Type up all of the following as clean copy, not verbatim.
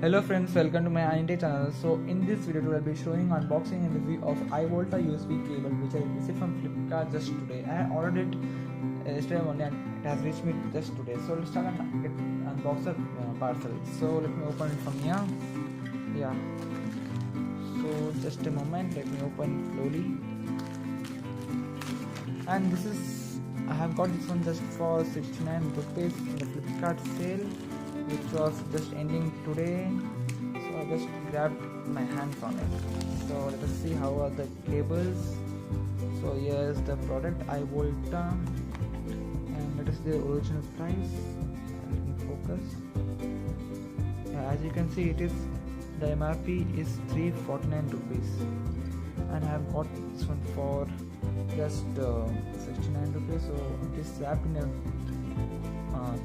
Hello friends, welcome to my iVoltaa channel. So in this video I will be showing unboxing and review of iVoltaa USB cable which I received from Flipkart just today. I ordered it yesterday only and it has reached me just today. So let's start and get unbox the parcel. So let me open it from here. Yeah. So just a moment, let me open it slowly. And this is, I have got this one just for 69 rupees in the Flipkart sale, which was just ending today. So I just grabbed my hands on it. So let us see how are the cables. So here's the product iVoltaa, and let us see the original price. Let me focus. Yeah, as you can see, it is the MRP is 349 rupees, and I have got this one for just 69 rupees. So it is wrapped in a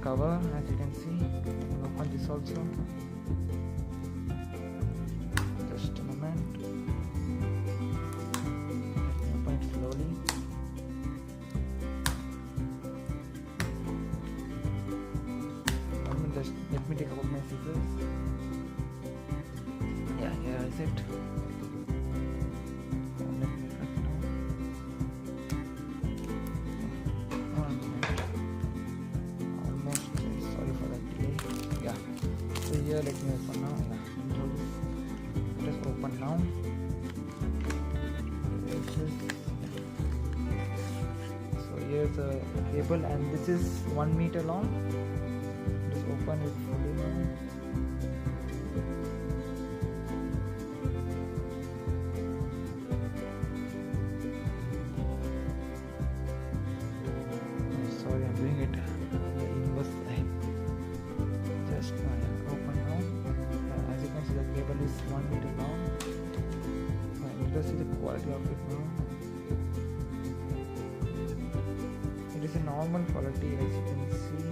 cover, as you can see. I can open this also. Just a moment. Open it slowly. Let me take out my scissors. Yeah, here is it. Let me cut now. Almost. Sorry for that delay. Yeah. So here, let me open now. Yeah. Let us open now. So here's a cable, and this is 1 meter long. Just open it fully now. Sorry, I'm doing it the inverse side. Just open now. As you can see, the cable is 1 meter long. Let us see the quality of it now. It is a normal quality, as you can see.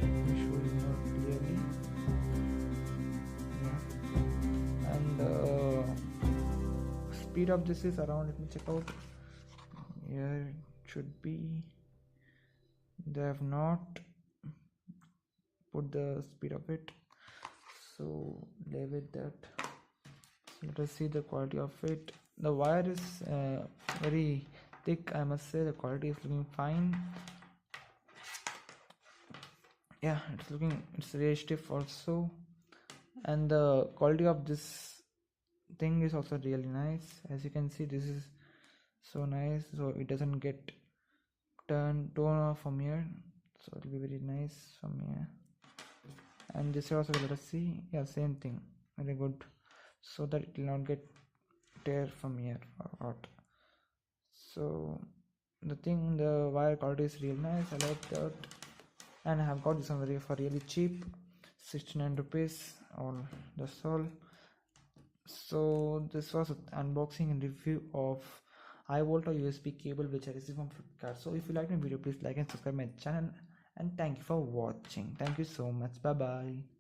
Let me show you more clearly. Yeah. And speed of this is around. Let me check out. Here it should be. They have not put the speed of it, so leave it that. So let us see the quality of it. The wire is very thick, I must say. The quality is looking fine. Yeah, it's very stiff also, and the quality of this thing is also really nice. As you can see, this is so nice, so it doesn't get torn off from here, so it will be very nice from here. And this also, let us see. Yeah, same thing, very good, so that it will not get tear from here or out. So the wire quality is real nice. I like that, and I have got this one for really cheap, 69 rupees. That's all. So this was an unboxing and review of iVoltaa USB cable which I received from Flipkart. So if you like my video, please like and subscribe my channel, and thank you for watching. Thank you so much. Bye bye.